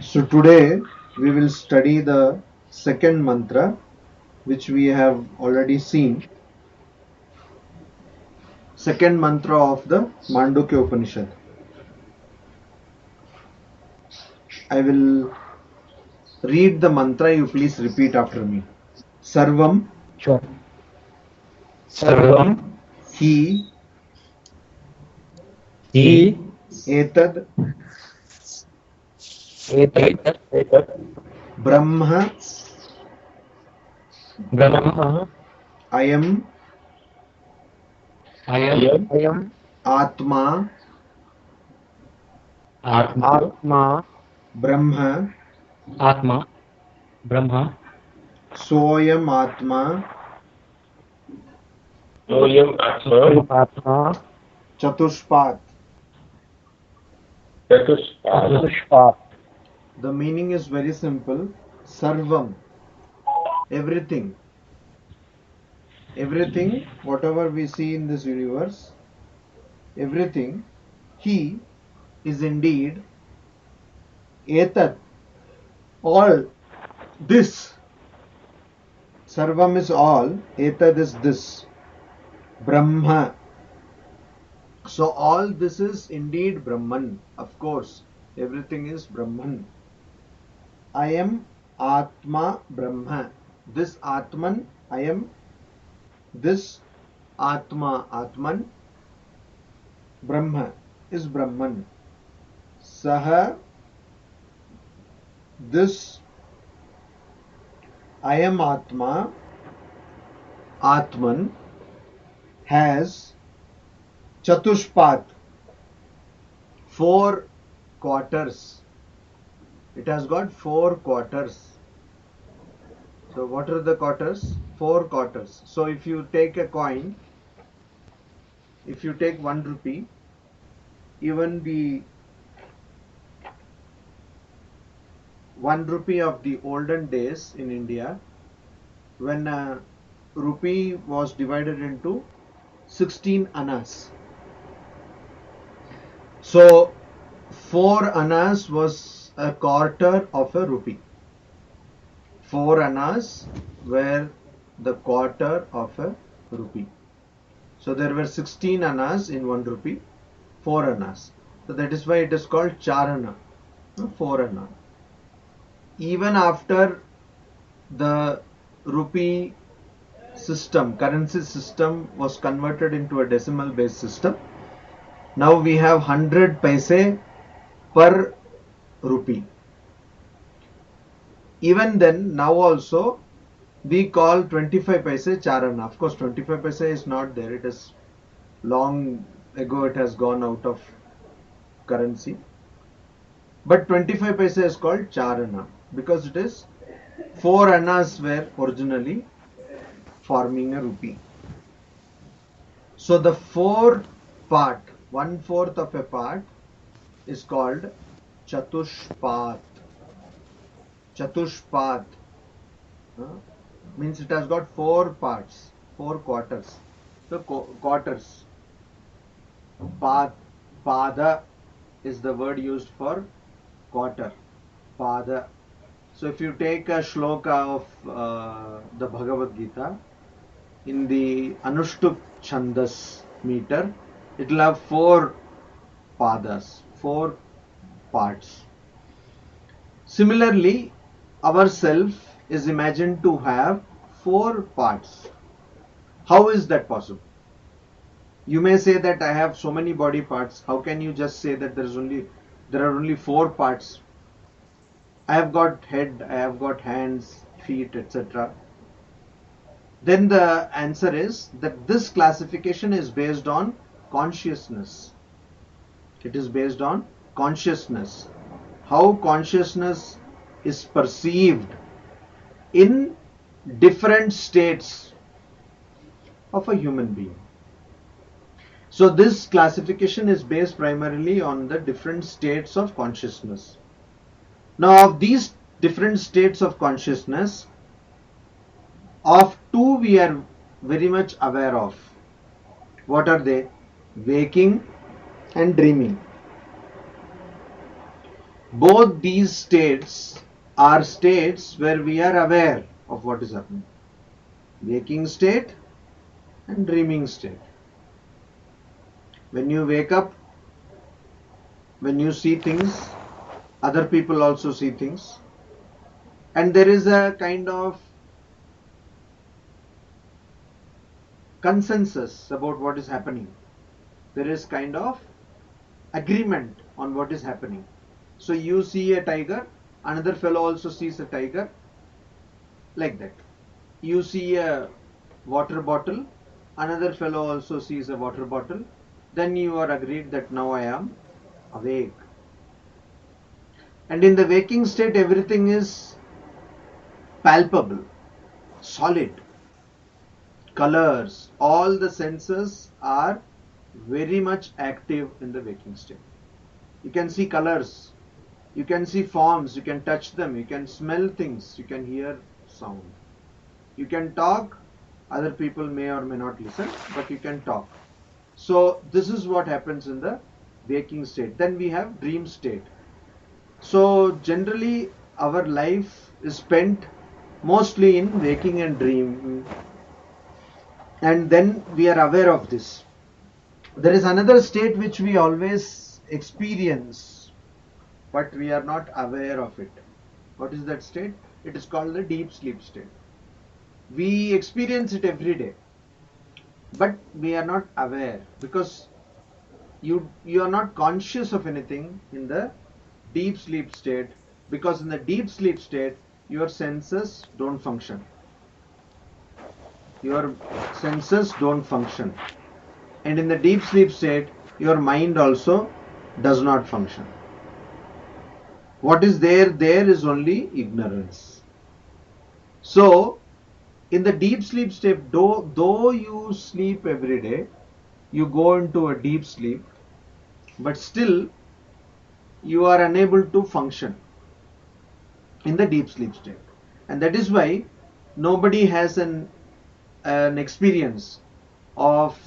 So today we will study the second mantra, which we have already seen. Second mantra of the Mandukya Upanishad. I will read the mantra, you please repeat after me. Sarvam Sure. Sarvam hi hi etad etat brahma brahma ayam ayam atma atma brahma atma brahma soyam atma atma chatushpat. chatushpat. The meaning is very simple. Sarvam, everything. Everything, whatever we see in this universe, everything, he is indeed etat, all this. Sarvam is all, etat is this. Brahma. So all this is indeed Brahman. Of course, everything is Brahman. I am Atma Brahma. This Atman, I am this Atma, Atman, Brahma is Brahman. Saha, this I am Atma, Atman has Chatushpat, 4 quarters. It has got 4 quarters. So what are the quarters? 4 quarters. So if you take a coin, if you take 1 rupee, even the 1 rupee of the olden days in India, when a rupee was divided into 16 annas. So 4 annas was a quarter of a rupee. 4 annas were the quarter of a rupee. So there were 16 annas in 1 rupee, 4 annas. So that is why it is called 4 anna, 4 anna. Even after the rupee system, currency system was converted into a decimal based system, now we have 100 paise per rupee. Even then, now also we call 25 paise 4 anna. Of course 25 paise is not there, it is long ago, it has gone out of currency, but 25 paise is called 4 anna because it is 4 annas were originally forming a rupee. So the 4 part, 1/4 of a part is called Chatushpat. Chatushpat means it has got 4 parts, 4 quarters. So quarters. Pada is the word used for quarter. Pada. So if you take a shloka of the Bhagavad Gita, in the Anushtup Chandas meter, it will have 4 padas, 4 parts. Similarly, ourself is imagined to have 4 parts. How is that possible? You may say that I have so many body parts. How can you just say that there are only 4 parts? I have got head, I have got hands, feet, etc. Then the answer is that this classification is based on consciousness. It is based on consciousness. How consciousness is perceived in different states of a human being. So this classification is based primarily on the different states of consciousness. Now of these different states of consciousness, of 2 we are very much aware of. What are they? Waking and dreaming. Both these states are states where we are aware of what is happening. Waking state and dreaming state. When you wake up, when you see things, other people also see things, and there is a kind of consensus about what is happening. There is kind of agreement on what is happening. So you see a tiger, another fellow also sees a tiger, like that. You see a water bottle, another fellow also sees a water bottle, then you are agreed that now I am awake. And in the waking state, everything is palpable, solid. Colors, all the senses are very much active in the waking state. You can see colors, you can see forms, you can touch them, you can smell things, you can hear sound. You can talk, other people may or may not listen, but you can talk. So this is what happens in the waking state. Then we have dream state. So generally our life is spent mostly in waking and dream, and then we are aware of this. There is another state which we always experience, but we are not aware of it. What is that state? It is called the deep sleep state. We experience it every day, but we are not aware, because you are not conscious of anything in the deep sleep state, because in the deep sleep state your senses don't function. Your senses don't function, and in the deep sleep state your mind also does not function. What is there is only ignorance. So in the deep sleep state, though you sleep every day, you go into a deep sleep, but still you are unable to function in the deep sleep state. And that is why nobody has an experience of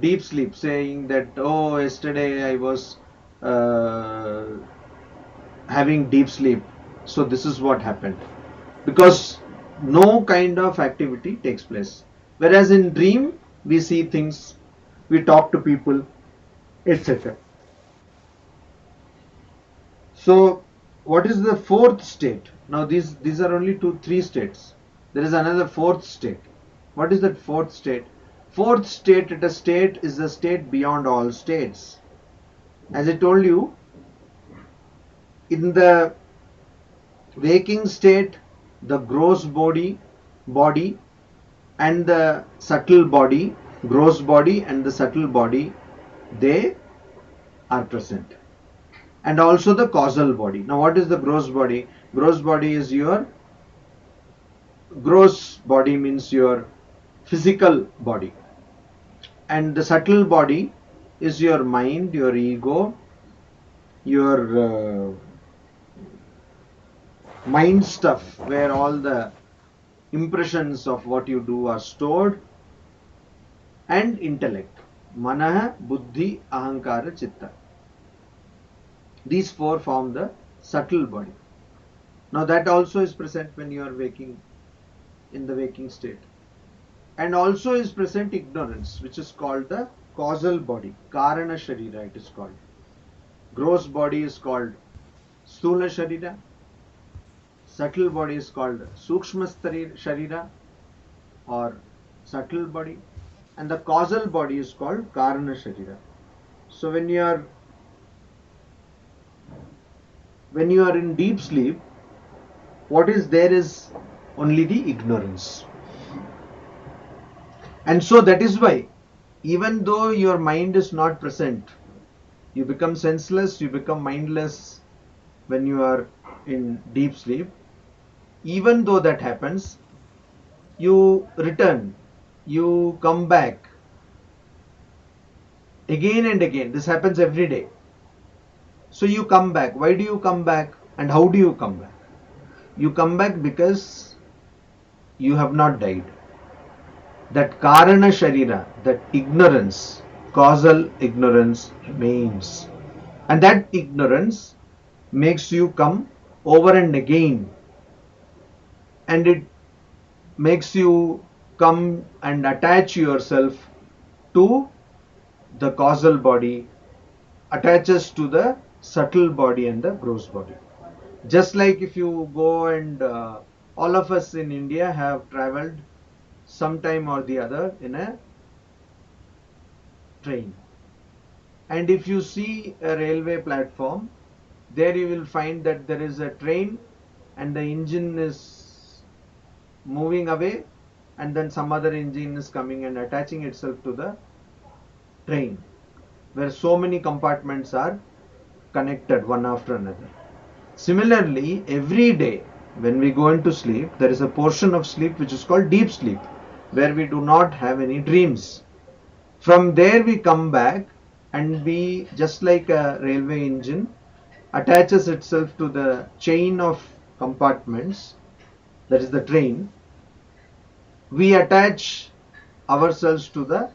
deep sleep, saying that, oh, yesterday I was having deep sleep, so this is what happened, because no kind of activity takes place. Whereas in dream we see things, we talk to people, etc. So what is the fourth state? Now these are only 3 states. There is another fourth state. What is that fourth state? Fourth state is a state beyond all states. As I told you, in the waking state, the gross body and the subtle body, gross body and the subtle body, they are present. And also the causal body. Now what is the gross body? Gross body is your, gross body means your physical body. And the subtle body is your mind, your ego, your mind stuff, where all the impressions of what you do are stored, and intellect, manah, buddhi, ahankara, chitta. These 4 form the subtle body. Now that also is present when you are waking, in the waking state. And also is present ignorance, which is called the causal body, karana sharira it is called. Gross body is called sthula sharira, subtle body is called sukshma sharira or subtle body, and the causal body is called karana sharira. So when you are in deep sleep, what is there is only the ignorance. And so that is why, even though your mind is not present, you become senseless, you become mindless when you are in deep sleep. Even though that happens, you return, you come back again and again. This happens every day. So you come back. Why do you come back? And how do you come back? You come back because you have not died. That karana sharira, that ignorance, causal ignorance remains. And that ignorance makes you come over and again, and it makes you come and attach yourself to the causal body, attaches to the subtle body and the gross body. Just like if you go and all of us in India have traveled sometime or the other in a train. And if you see a railway platform, there you will find that there is a train and the engine is moving away, and then some other engine is coming and attaching itself to the train, where so many compartments are connected one after another. Similarly, every day when we go into sleep, there is a portion of sleep which is called deep sleep, where we do not have any dreams. From there we come back, and we, just like a railway engine, attaches itself to the chain of compartments, that is the train. We attach ourselves to the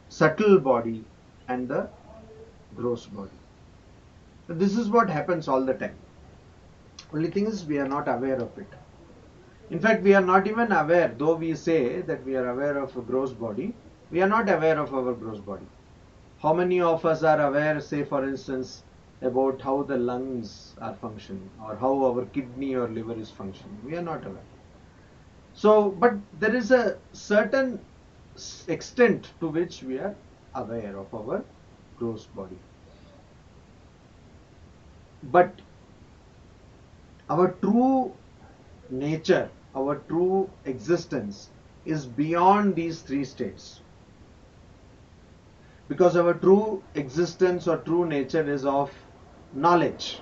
subtle body and the gross body. So this is what happens all the time. Only thing is we are not aware of it. In fact, we are not even aware, though we say that we are aware of a gross body, we are not aware of our gross body. How many of us are aware, say for instance, about how the lungs are functioning or how our kidney or liver is functioning? We are not aware. So, but there is a certain extent to which we are aware of our gross body. But our true nature, our true existence is beyond these three states. Because our true existence or true nature is of knowledge.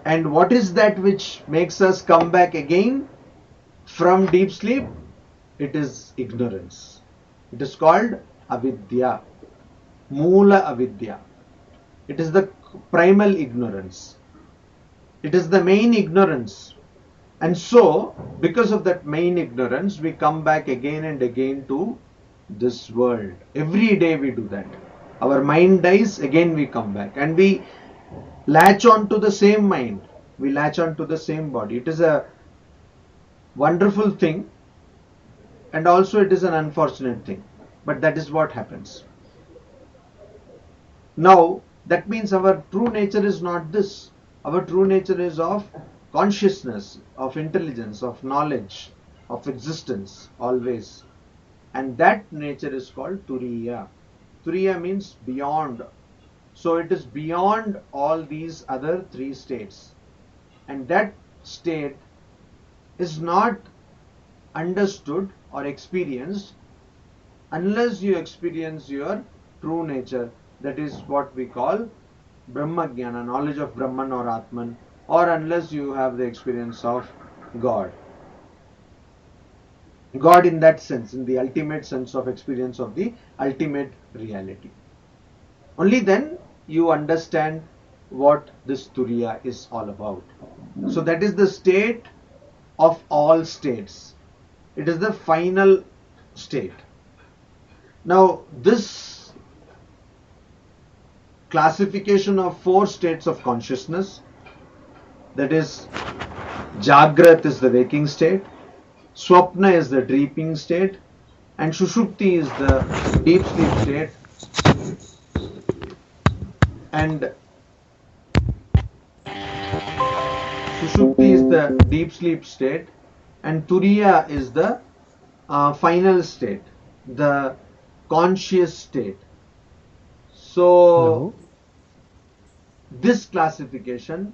And what is that which makes us come back again from deep sleep? It is ignorance. It is called avidya, mula avidya. It is the primal ignorance. It is the main ignorance. And so, because of that main ignorance, we come back again and again to this world. Every day we do that. Our mind dies, again we come back. And we latch on to the same mind. We latch on to the same body. It is a wonderful thing, and also it is an unfortunate thing. But that is what happens. Now, that means our true nature is not this. Our true nature is of consciousness, of intelligence, of knowledge, of existence, always. And that nature is called Turiya. Turiya means beyond. So it is beyond all these other three states. And that state is not understood or experienced unless you experience your true nature. That is what we call Brahma Jnana, knowledge of Brahman or Atman, or unless you have the experience of God. God in that sense, in the ultimate sense of experience of the ultimate reality. Only then you understand what this Turiya is all about. So that is the state of all states. It is the final state. Now, this classification of four states of consciousness, that is, Jagrat is the waking state, Swapna is the dreaming state, and Shushupti is the deep sleep state, and Shushupti is the deep sleep state, and Turiya is the final state, the conscious state. So, Hello. this classification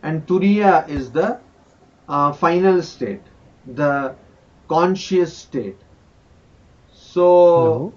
and Turiya is the final state, the conscious state. So